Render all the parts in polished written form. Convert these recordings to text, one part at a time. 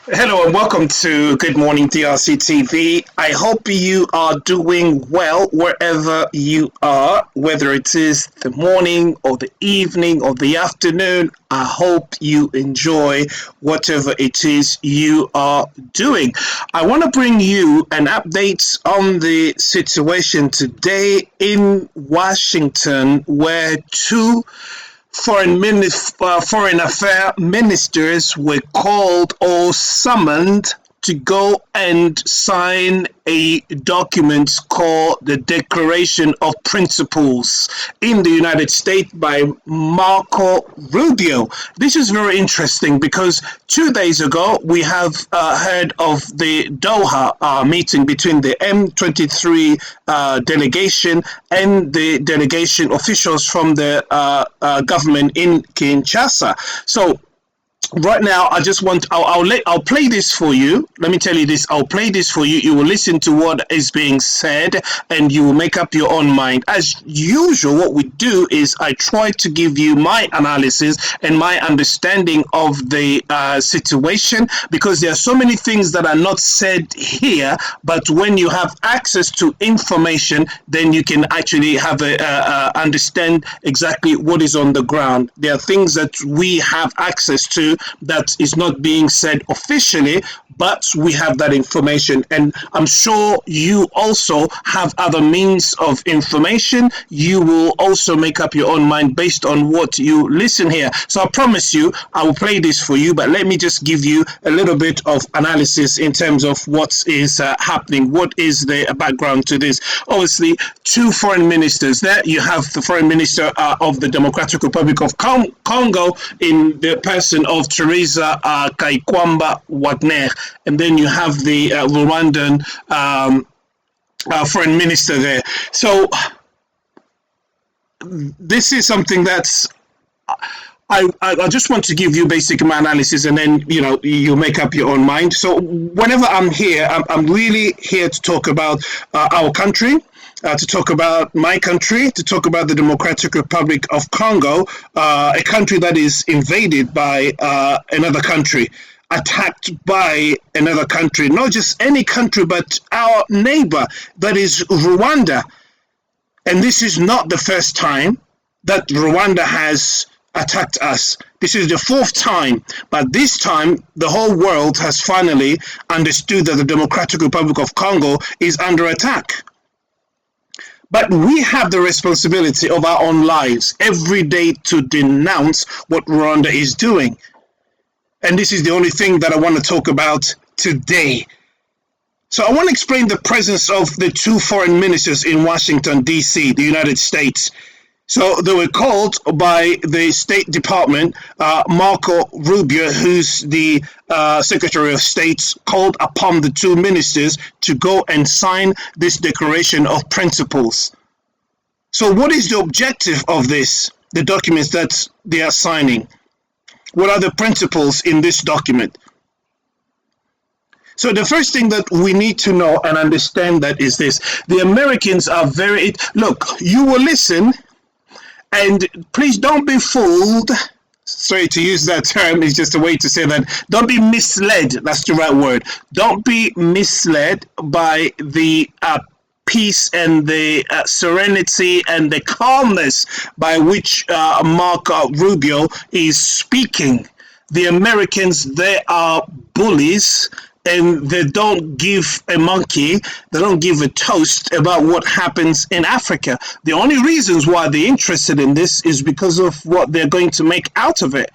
Hello and welcome to Good Morning DRC TV. I hope you are doing well wherever you are, whether it is the morning or the evening or the afternoon. I hope you enjoy whatever it is you are doing. I want to bring you an update on the situation today in Washington, where two foreign affair ministers were called or summoned to go and sign a document called the Declaration of Principles in the United States by Marco Rubio. This is very interesting because 2 days ago we have heard of the Doha meeting between the M23 delegation and the delegation officials from the government in Kinshasa. So right now I just want I'll play this for you. Let me tell you this. I'll play this for you. You will listen to what is being said and you will make up your own mind. As usual, what we do is I try to give you my analysis and my understanding of the situation, because there are so many things that are not said here, but when you have access to information, then you can actually have understand exactly what is on the ground. There are things that we have access to that is not being said officially, but we have that information, and I'm sure you also have other means of information. You will also make up your own mind based on what you listen here. So I promise you I will play this for you, but let me just give you a little bit of analysis in terms of what is happening. What is the background to this? Obviously, two foreign ministers. There you have the foreign minister of the Democratic Republic of Congo in the person of Teresa Kaikwamba Wagner, and then you have the Rwandan foreign minister there. So this is something that's I just want to give you basic my analysis, and then you make up your own mind. So whenever I'm here, I'm really here to talk about our country, to talk about my country, to talk about the Democratic Republic of Congo, a country that is invaded by another country, attacked by another country, not just any country, but our neighbor, that is Rwanda. And this is not the first time that Rwanda has attacked us. This is the fourth time, but this time the whole world has finally understood that the Democratic Republic of Congo is under attack. But we have the responsibility of our own lives every day to denounce what Rwanda is doing. And this is the only thing that I want to talk about today. So I want to explain the presence of the two foreign ministers in Washington, D.C., the United States. So they were called by the State Department. Marco Rubio, who's the Secretary of State, called upon the two ministers to go and sign this Declaration of Principles. So what is the objective of this, the documents that they are signing? What are the principles in this document? So the first thing that we need to know and understand that is this. The Americans are look, you will listen. And please don't be fooled. Sorry to use that term, it's just a way to say that. Don't be misled. That's the right word. Don't be misled by the peace and the serenity and the calmness by which Marco Rubio is speaking. The Americans, they are bullies, and they don't give a monkey, they don't give a toast about what happens in Africa. The only reasons why they're interested in this is because of what they're going to make out of it.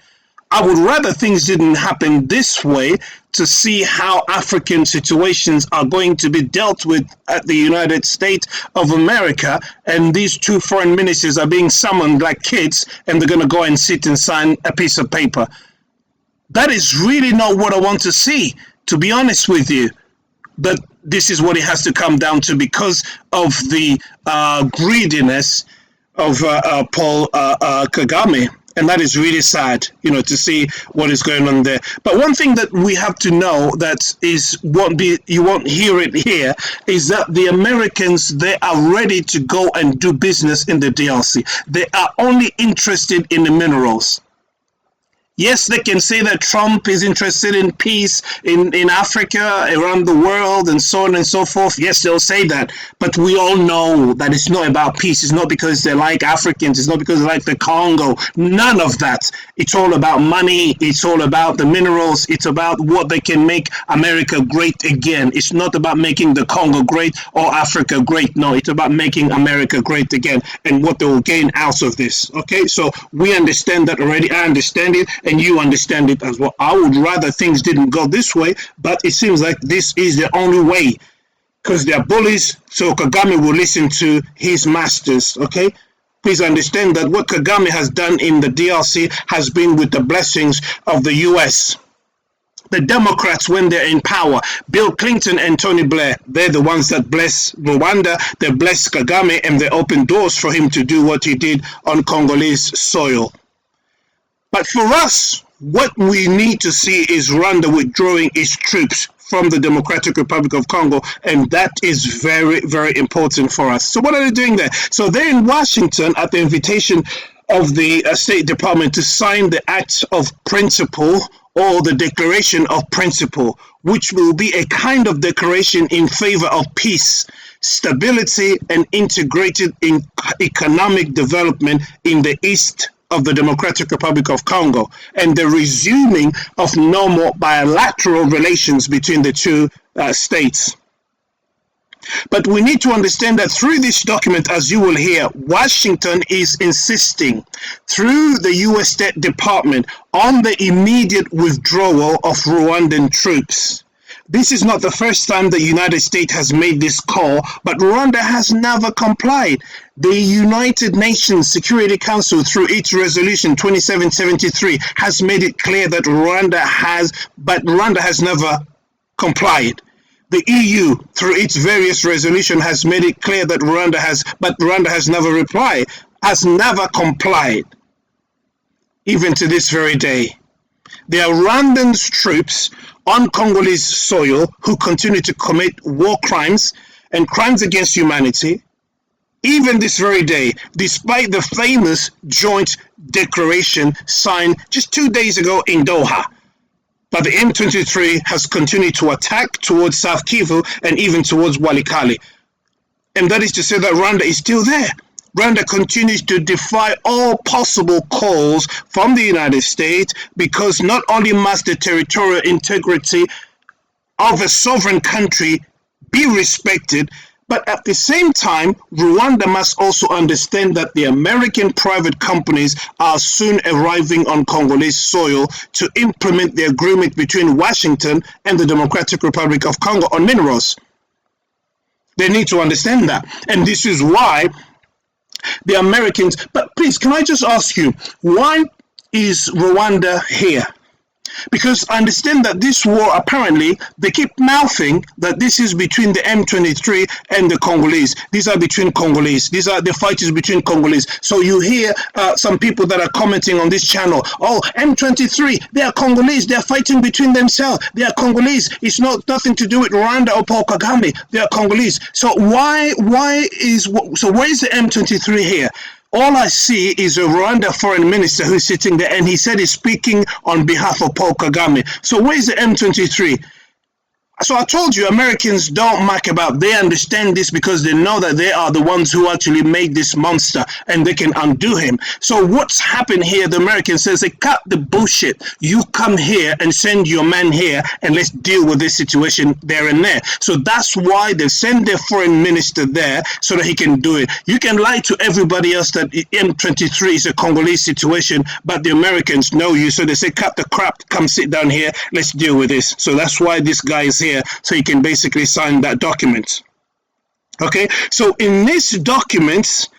I would rather things didn't happen this way, to see how African situations are going to be dealt with at the United States of America, and these two foreign ministers are being summoned like kids, and they're going to go and sit and sign a piece of paper. That is really not what I want to see, to be honest with you. But this is what it has to come down to because of the greediness of Paul Kagame. And that is really sad, to see what is going on there. But one thing that we have to know that you won't hear it here, is that the Americans, they are ready to go and do business in the DRC. They are only interested in the minerals. Yes, they can say that Trump is interested in peace in Africa, around the world, and so on and so forth. Yes, they'll say that. But we all know that it's not about peace. It's not because they like Africans. It's not because they like the Congo. None of that. It's all about money. It's all about the minerals. It's about what they can make America great again. It's not about making the Congo great or Africa great. No, it's about making America great again and what they will gain out of this. Okay, so we understand that already. I understand it. And you understand it as well. I would rather things didn't go this way, but it seems like this is the only way because they're bullies, so Kagame will listen to his masters, okay? Please understand that what Kagame has done in the DRC has been with the blessings of the US. The Democrats, when they're in power, Bill Clinton and Tony Blair, they're the ones that bless Rwanda, they bless Kagame, and they open doors for him to do what he did on Congolese soil. But for us, what we need to see is Rwanda withdrawing its troops from the Democratic Republic of Congo, and that is very, very important for us. So what are they doing there? So they're in Washington at the invitation of the State Department to sign the Act of Principle or the Declaration of Principle, which will be a kind of declaration in favor of peace, stability, and integrated economic development in the East of the Democratic Republic of Congo and the resuming of normal bilateral relations between the two states. But we need to understand that through this document, as you will hear, Washington is insisting through the US State Department on the immediate withdrawal of Rwandan troops. This is not the first time the United States has made this call, but Rwanda has never complied. The United Nations Security Council, through its resolution 2773, has made it clear that Rwanda has never complied. The EU, through its various resolutions, has made it clear that Rwanda has never complied, even to this very day. There are Rwandan troops on Congolese soil who continue to commit war crimes and crimes against humanity, even this very day, despite the famous joint declaration signed just 2 days ago in Doha. But the M23 has continued to attack towards South Kivu and even towards Walikale. And that is to say that Rwanda is still there. Rwanda continues to defy all possible calls from the United States because not only must the territorial integrity of a sovereign country be respected, but at the same time, Rwanda must also understand that the American private companies are soon arriving on Congolese soil to implement the agreement between Washington and the Democratic Republic of Congo on minerals. They need to understand that. And this is why the Americans, but please, can I just ask you, why is Rwanda here? Because I understand that this war, apparently, they keep mouthing that this is between the M23 and the Congolese. These are between Congolese. These are the fighters between Congolese. So you hear some people that are commenting on this channel, oh, M23, they are Congolese. They are fighting between themselves. They are Congolese. It's nothing to do with Rwanda or Paul Kagame. They are Congolese. So where is the M23 here? All I see is a Rwanda foreign minister who's sitting there, and he said he's speaking on behalf of Paul Kagame. So where's the M23? So I told you, Americans don't muck about. They understand this because they know that they are the ones who actually made this monster and they can undo him. So what's happened here, the Americans says, they cut the bullshit. You come here and send your man here and let's deal with this situation there and there. So that's why they send their foreign minister there so that he can do it. You can lie to everybody else that M23 is a Congolese situation, but the Americans know you. So they say, cut the crap, come sit down here, let's deal with this. So that's why this guy is here. So he can basically sign that document. Okay, so in this document,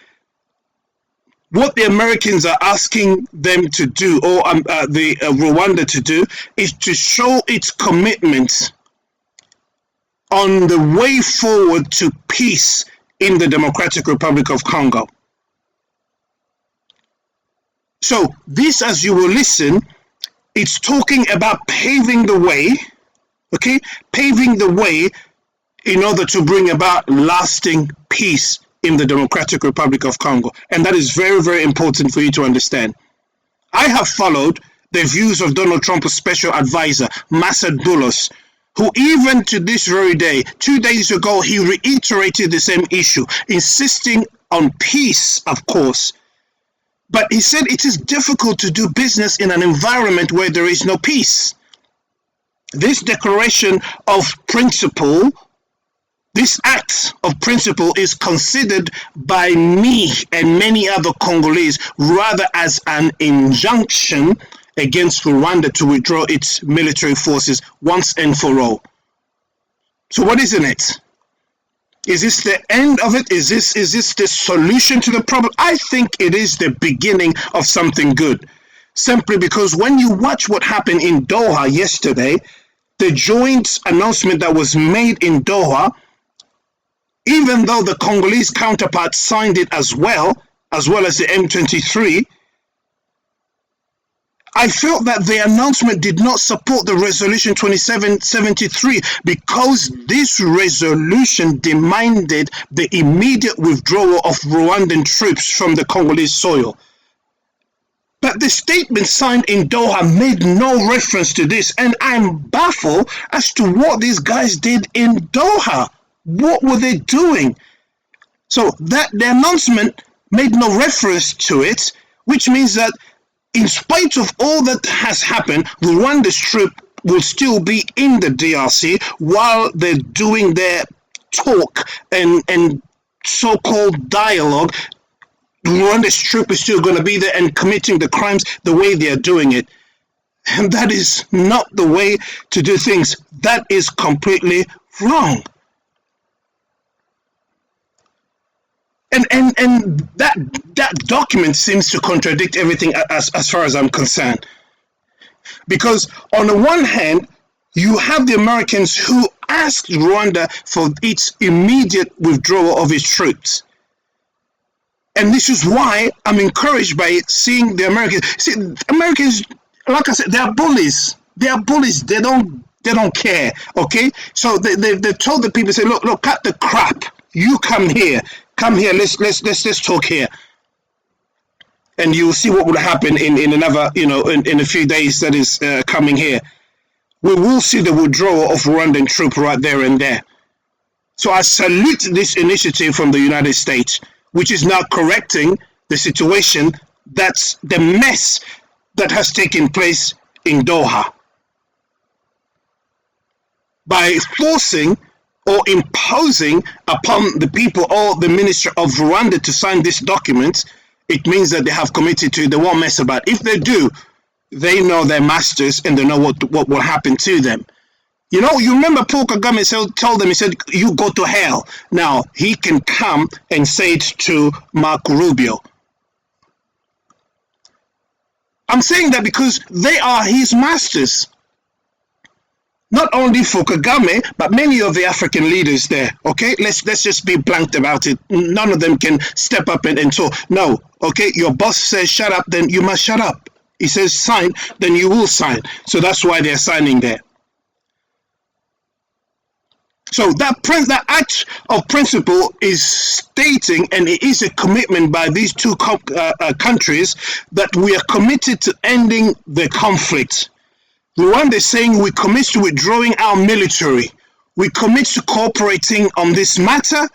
what the Americans are asking them to do, or the Rwanda to do, is to show its commitment on the way forward to peace in the Democratic Republic of Congo. So this, as you will listen, it's talking about paving the way. Okay, paving the way in order to bring about lasting peace in the Democratic Republic of Congo. And that is very, very important for you to understand. I have followed the views of Donald Trump's special advisor, Masad Boulos, who even to this very day, 2 days ago, he reiterated the same issue, insisting on peace, of course. But he said it is difficult to do business in an environment where there is no peace. This declaration of principle, this act of principle is considered by me and many other Congolese rather as an injunction against Rwanda to withdraw its military forces once and for all. So what is in it? Is this the end of it? Is this the solution to the problem? I think it is the beginning of something good. Simply because when you watch what happened in Doha yesterday, the joint announcement that was made in Doha, even though the Congolese counterpart signed it as well as the M23, I felt that the announcement did not support the resolution 2773 because this resolution demanded the immediate withdrawal of Rwandan troops from the Congolese soil. But the statement signed in Doha made no reference to this, and I'm baffled as to what these guys did in Doha. What were they doing? So that the announcement made no reference to it, which means that in spite of all that has happened, Rwanda's troop will still be in the DRC while they're doing their talk and so-called dialogue. Rwanda's troop is still going to be there and committing the crimes the way they are doing it. And that is not the way to do things. That is completely wrong. And that document seems to contradict everything as far as I'm concerned. Because on the one hand, you have the Americans who asked Rwanda for its immediate withdrawal of its troops. And this is why I'm encouraged by seeing the Americans. See, Americans, like I said, they are bullies. They are bullies. They don't care. Okay? So they told the people, say, look, cut the crap. You come here. Come here, let's talk here. And you'll see what will happen in another, in a few days that is coming here. We will see the withdrawal of Rwandan troops right there and there. So I salute this initiative from the United States, which is now correcting the situation, that's the mess that has taken place in Doha. By forcing or imposing upon the people or the minister of Rwanda to sign this document, it means that they have committed to it. They won't mess about. If they do, they know their masters and they know what will happen to them. You remember Paul Kagame told them, he said, you go to hell. Now, he can come and say it to Mark Rubio. I'm saying that because they are his masters. Not only for Kagame, but many of the African leaders there, okay? Let's just be blunt about it. None of them can step up and talk. No, okay? Your boss says shut up, then you must shut up. He says sign, then you will sign. So that's why they're signing there. So that act of principle is stating, and it is a commitment by these two countries, that we are committed to ending the conflict. Rwanda is saying we commit to withdrawing our military. We commit to cooperating on this matter.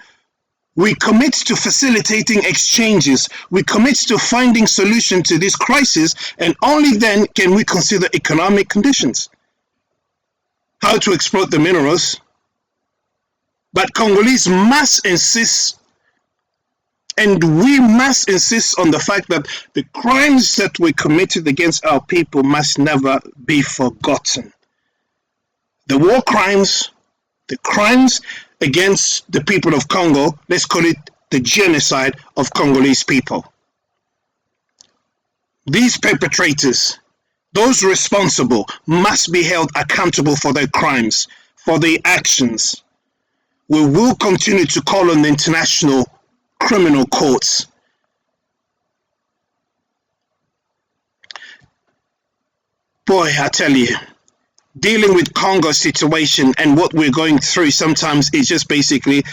We commit to facilitating exchanges. We commit to finding solution to this crisis, and only then can we consider economic conditions. How to exploit the minerals. But Congolese must insist, and we must insist on the fact that the crimes that we committed against our people must never be forgotten. The war crimes, the crimes against the people of Congo, let's call it the genocide of Congolese people. These perpetrators, those responsible, must be held accountable for their crimes, for their actions. We will continue to call on the international criminal courts. Boy, I tell you, dealing with Congo's situation and what we're going through sometimes it just basically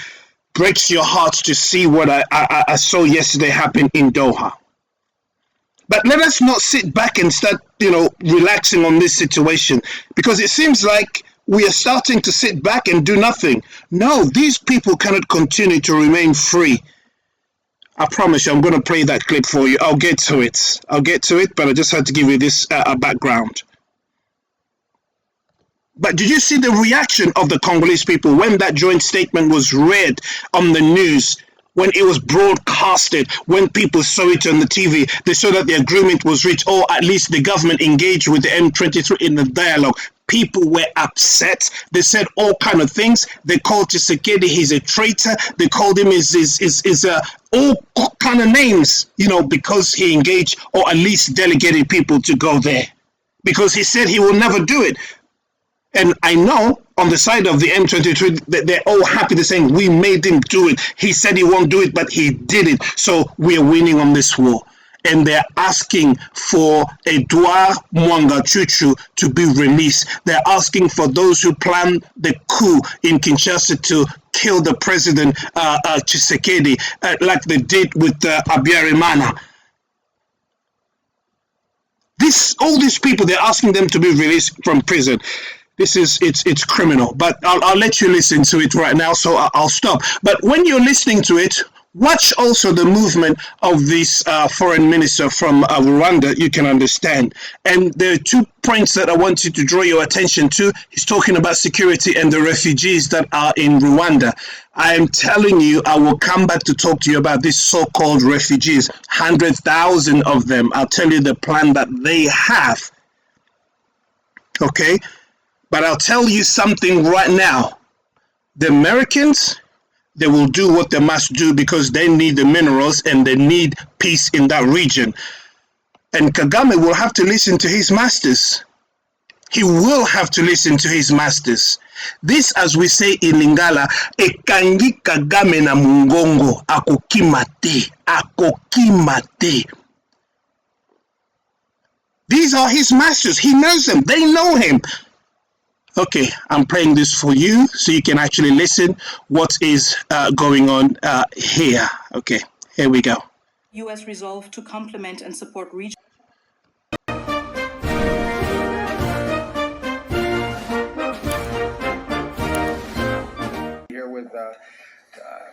breaks your heart to see what I saw yesterday happen in Doha. But let us not sit back and start, relaxing on this situation, because it seems like we are starting to sit back and do nothing. No, these people cannot continue to remain free. I promise you, I'm going to play that clip for you. I'll get to it. But I just had to give you this background. But did you see the reaction of the Congolese people when that joint statement was read on the news? When it was broadcasted, when people saw it on the TV, they saw that the agreement was reached, or at least the government engaged with the M23 in the dialogue. People were upset. They said all kind of things. They called Tshisekedi, he's a traitor. They called him all kind of names, because he engaged or at least delegated people to go there. Because he said he will never do it. And I know on the side of the M23 that they're all happy. They're saying, we made him do it. He said he won't do it, but he did it. So we are winning on this war. And they're asking for Edouard Mwangachuchu to be released. They're asking for those who planned the coup in Kinshasa to kill the president, Tshisekedi, like they did with Abiyarimana. All these people, they're asking them to be released from prison. It's criminal, but I'll let you listen to it right now, so I'll stop. But when you're listening to it, watch also the movement of this foreign minister from Rwanda. You can understand. And there are 2 points that I want you to draw your attention to. He's talking about security and the refugees that are in Rwanda. I am telling you, I will come back to talk to you about these so-called refugees, 100,000 of them. I'll tell you the plan that they have. Okay? But I'll tell you something right now. The Americans, they will do what they must do because they need the minerals and they need peace in that region. And Kagame will have to listen to his masters. He will have to listen to his masters. This, as we say in Lingala, ekangi Kagame na mungongo, akokimate. These are his masters. He knows them. They know him. Okay, I'm playing this for you so you can actually listen what is going on here. Okay, here we go. U.S. resolve to complement and support region. Here with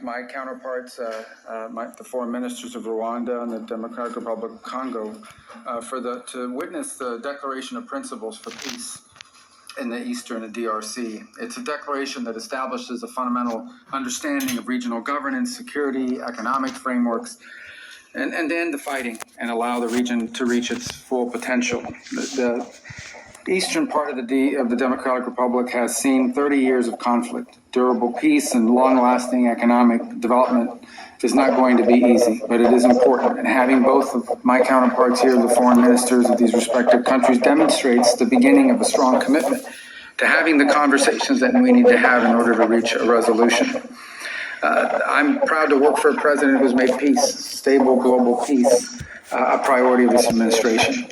my counterparts, the foreign ministers of Rwanda and the Democratic Republic of Congo, to witness the Declaration of Principles for Peace in the Eastern DRC. It's a declaration that establishes a fundamental understanding of regional governance, security, economic frameworks, and end the fighting and allow the region to reach its full potential. The eastern part of the Democratic Republic has seen 30 years of conflict. Durable peace and long-lasting economic development is not going to be easy, but it is important. And having both of my counterparts here, the foreign ministers of these respective countries, demonstrates the beginning of a strong commitment to having the conversations that we need to have in order to reach a resolution. I'm proud to work for a president who's made peace, stable global peace, a priority of this administration.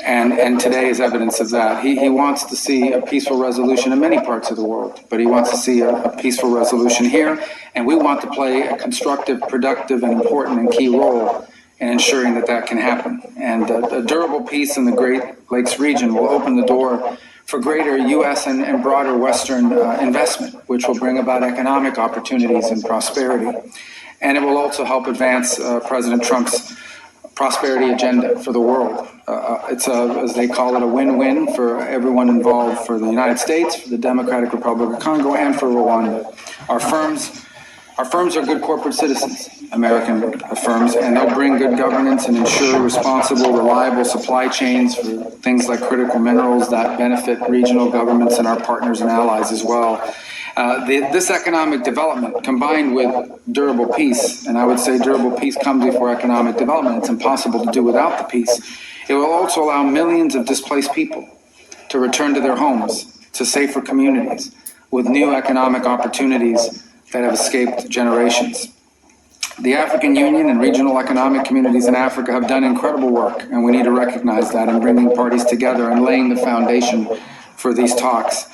And today is evidence of that. He wants to see a peaceful resolution in many parts of the world, but he wants to see a peaceful resolution here, and we want to play a constructive, productive, and important and key role in ensuring that that can happen. And a durable peace in the Great Lakes region will open the door for greater U.S. and broader Western investment, which will bring about economic opportunities and prosperity. And it will also help advance President Trump's prosperity agenda for the world. It's as they call it, a win-win for everyone involved, for the United States, for the Democratic Republic of Congo, and for Rwanda. Our firms are good corporate citizens, American firms, and they'll bring good governance and ensure responsible, reliable supply chains for things like critical minerals that benefit regional governments and our partners and allies as well. This economic development, combined with durable peace, and I would say durable peace comes before economic development. It's impossible to do without the peace. It will also allow millions of displaced people to return to their homes, to safer communities, with new economic opportunities that have escaped generations. The African Union and regional economic communities in Africa have done incredible work, and we need to recognize that in bringing parties together and laying the foundation for these talks.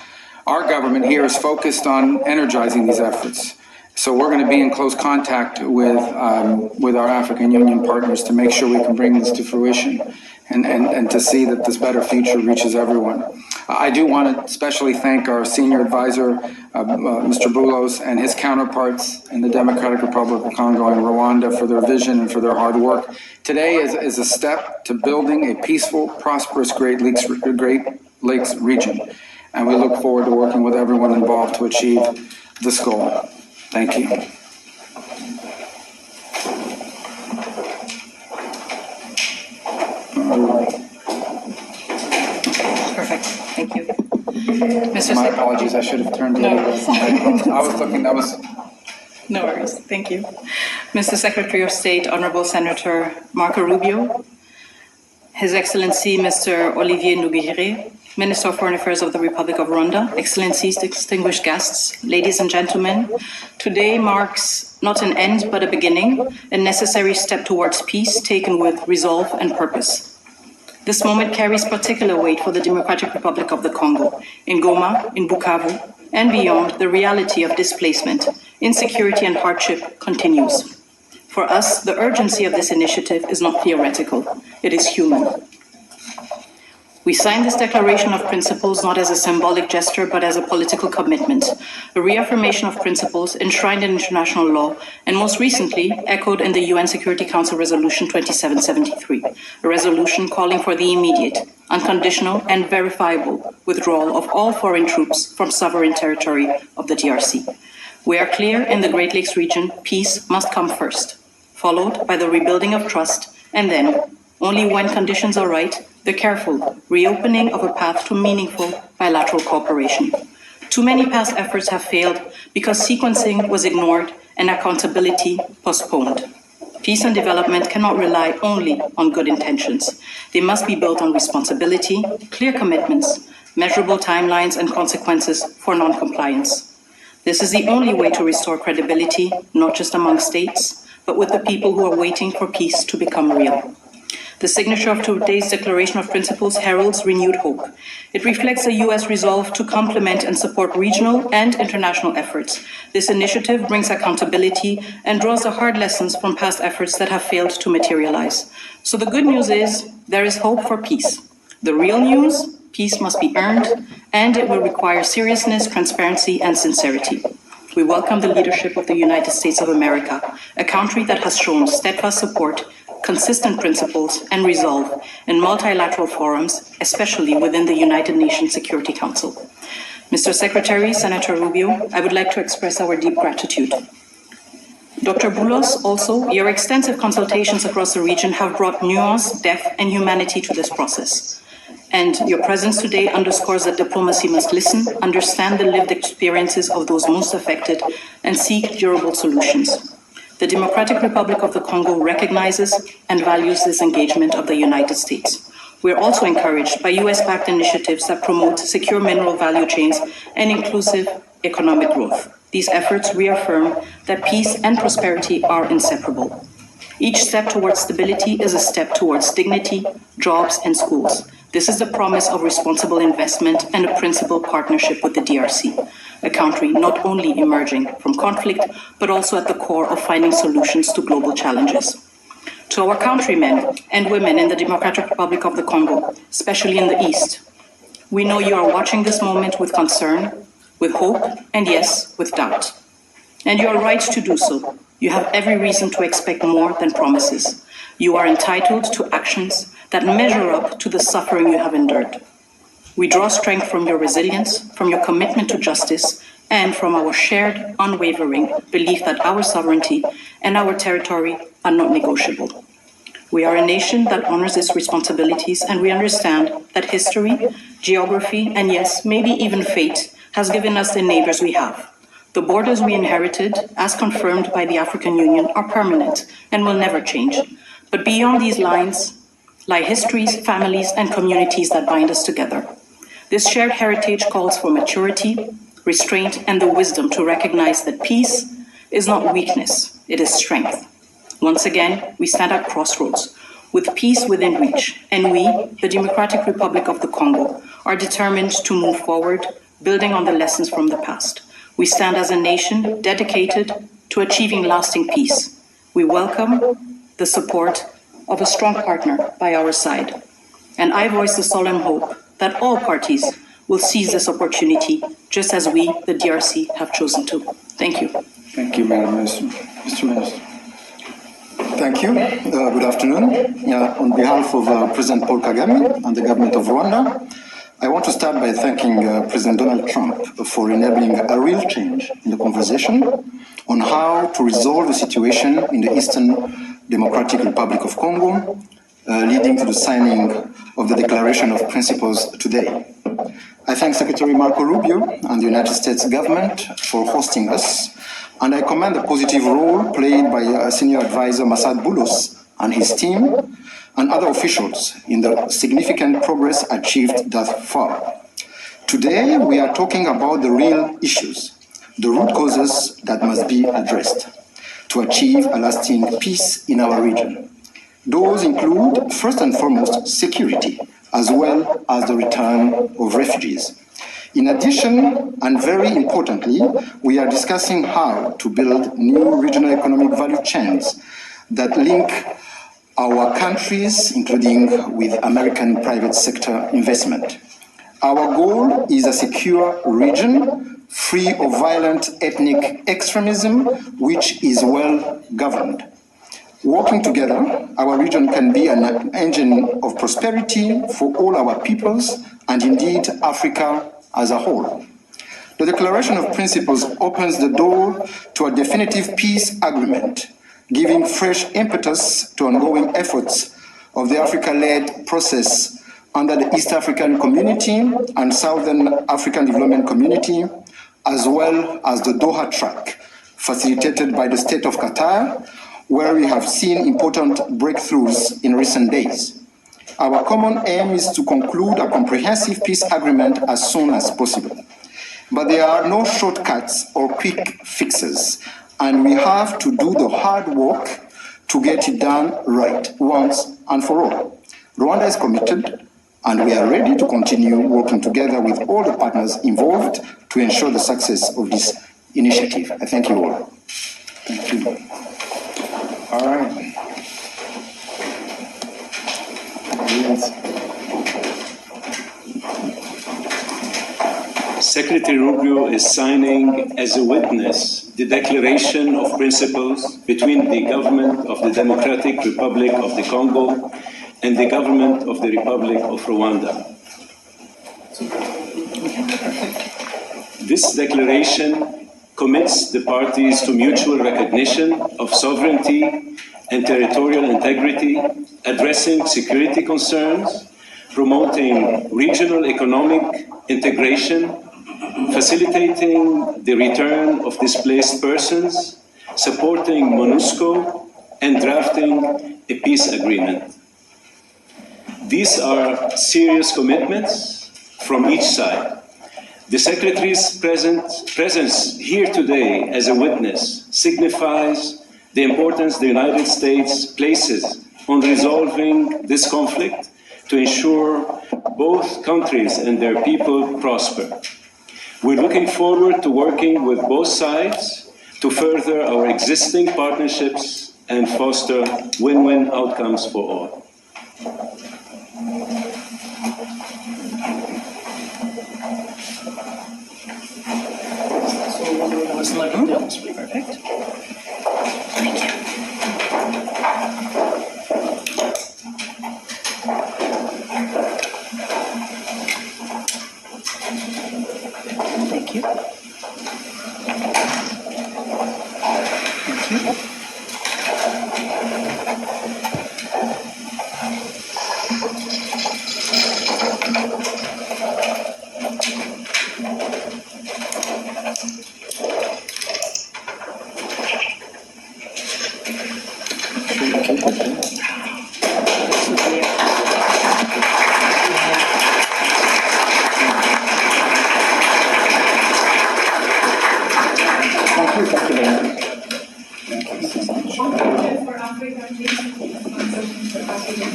Our government here is focused on energizing these efforts So we're going to be in close contact with our African Union partners to make sure we can bring this to fruition and to see that this better future reaches everyone. I do want to especially thank our senior advisor, Mr. Boulos, and his counterparts in the Democratic Republic of Congo and Rwanda for their vision and for their hard work. Today is a step to building a peaceful, prosperous Great Lakes region, and we look forward to working with everyone involved to achieve this goal. Thank you. Perfect. Thank you. My apologies. I should have turned it over. I was looking. That was. No worries. Thank you. Mr. Secretary of State, Honorable Senator Marco Rubio, His Excellency Mr. Olivier Nduhungirehe, Minister of Foreign Affairs of the Republic of Rwanda, Excellencies, distinguished guests, ladies and gentlemen, today marks not an end but a beginning, a necessary step towards peace taken with resolve and purpose. This moment carries particular weight for the Democratic Republic of the Congo. In Goma, in Bukavu, and beyond, the reality of displacement, insecurity and hardship continues. For us, the urgency of this initiative is not theoretical, it is human. We signed this declaration of principles not as a symbolic gesture, but as a political commitment, a reaffirmation of principles enshrined in international law, and most recently echoed in the UN Security Council Resolution 2773, a resolution calling for the immediate, unconditional, and verifiable withdrawal of all foreign troops from sovereign territory of the DRC. We are clear in the Great Lakes region, peace must come first, followed by the rebuilding of trust, and then, only when conditions are right, the careful reopening of a path to meaningful bilateral cooperation. Too many past efforts have failed because sequencing was ignored and accountability postponed. Peace and development cannot rely only on good intentions. They must be built on responsibility, clear commitments, measurable timelines, and consequences for non-compliance. This is the only way to restore credibility, not just among states, but with the people who are waiting for peace to become real. The signature of today's Declaration of Principles heralds renewed hope. It reflects the U.S. resolve to complement and support regional and international efforts. This initiative brings accountability and draws the hard lessons from past efforts that have failed to materialize. So the good news is there is hope for peace. The real news, peace must be earned, and it will require seriousness, transparency, and sincerity. We welcome the leadership of the United States of America, a country that has shown steadfast support, consistent principles, and resolve in multilateral forums, especially within the United Nations Security Council. Mr. Secretary, Senator Rubio, I would like to express our deep gratitude. Dr. Boulos, also, your extensive consultations across the region have brought nuance, depth, and humanity to this process. And your presence today underscores that diplomacy must listen, understand the lived experiences of those most affected, and seek durable solutions. The Democratic Republic of the Congo recognizes and values this engagement of the United States. We are also encouraged by US-backed initiatives that promote secure mineral value chains and inclusive economic growth. These efforts reaffirm that peace and prosperity are inseparable. Each step towards stability is a step towards dignity, jobs, and schools. This is the promise of responsible investment and a principled partnership with the DRC, a country not only emerging from conflict, but also at the core of finding solutions to global challenges. To our countrymen and women in the Democratic Republic of the Congo, especially in the East, we know you are watching this moment with concern, with hope, and yes, with doubt. And you are right to do so. You have every reason to expect more than promises. You are entitled to actions that measure up to the suffering you have endured. We draw strength from your resilience, from your commitment to justice, and from our shared, unwavering belief that our sovereignty and our territory are not negotiable. We are a nation that honors its responsibilities, and we understand that history, geography, and yes, maybe even fate has given us the neighbors we have. The borders we inherited, as confirmed by the African Union, are permanent and will never change. But beyond these lines lie histories, families, and communities that bind us together. This shared heritage calls for maturity, restraint, and the wisdom to recognize that peace is not weakness, it is strength. Once again, we stand at crossroads, with peace within reach, and we, the Democratic Republic of the Congo, are determined to move forward, building on the lessons from the past. We stand as a nation dedicated to achieving lasting peace. We welcome the support of a strong partner by our side. And I voice the solemn hope that all parties will seize this opportunity, just as we, the DRC, have chosen to. Thank you. Thank you, Madam Minister. Mr. Minister. Thank you. Good afternoon. On behalf of President Paul Kagame and the government of Rwanda, I want to start by thanking President Donald Trump for enabling a real change in the conversation on how to resolve the situation in the Eastern Democratic Republic of Congo, leading to the signing of the Declaration of Principles today. I thank Secretary Marco Rubio and the United States government for hosting us, and I commend the positive role played by Senior Advisor Masad Boulos and his team and other officials in the significant progress achieved thus far. Today, we are talking about the real issues, the root causes that must be addressed to achieve a lasting peace in our region. Those include, first and foremost, security, as well as the return of refugees. In addition, and very importantly, we are discussing how to build new regional economic value chains that link our countries, including with American private sector investment. Our goal is a secure region, free of violent ethnic extremism, which is well governed. Working together, our region can be an engine of prosperity for all our peoples, and indeed Africa as a whole. The Declaration of Principles opens the door to a definitive peace agreement, giving fresh impetus to ongoing efforts of the Africa-led process under the East African Community and Southern African Development Community, as well as the Doha track, facilitated by the State of Qatar, where we have seen important breakthroughs in recent days. Our common aim is to conclude a comprehensive peace agreement as soon as possible. But there are no shortcuts or quick fixes, and we have to do the hard work to get it done right once and for all. Rwanda is committed, and we are ready to continue working together with all the partners involved to ensure the success of this initiative. I thank you all. Thank you. All right. Yes. Secretary Rubio is signing as a witness the Declaration of Principles between the government of the Democratic Republic of the Congo and the government of the Republic of Rwanda. This declaration commits the parties to mutual recognition of sovereignty and territorial integrity, addressing security concerns, promoting regional economic integration, facilitating the return of displaced persons, supporting MONUSCO, and drafting a peace agreement. These are serious commitments from each side. The Secretary's presence here today as a witness signifies the importance the United States places on resolving this conflict to ensure both countries and their people prosper. We're looking forward to working with both sides to further our existing partnerships and foster win-win outcomes for all. Perfect. Thank you. Thank you. Thank you.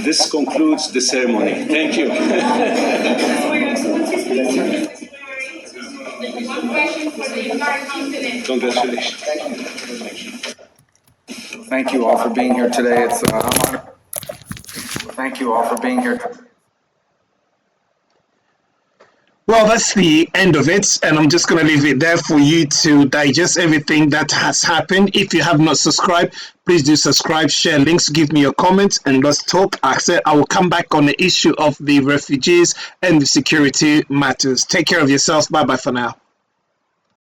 This concludes the ceremony. Thank you. Your Excellencies, please. One question for the entire Council. Congratulations. Thank you all for being here today. It's I'm honored. Thank you all for being here. Well, that's the end of it, and I'm just going to leave it there for you to digest everything that has happened. If you have not subscribed, please do subscribe, share links, give me your comments, and let's talk. I said I will come back on the issue of the refugees and the security matters. Take care of yourselves. Bye-bye for now.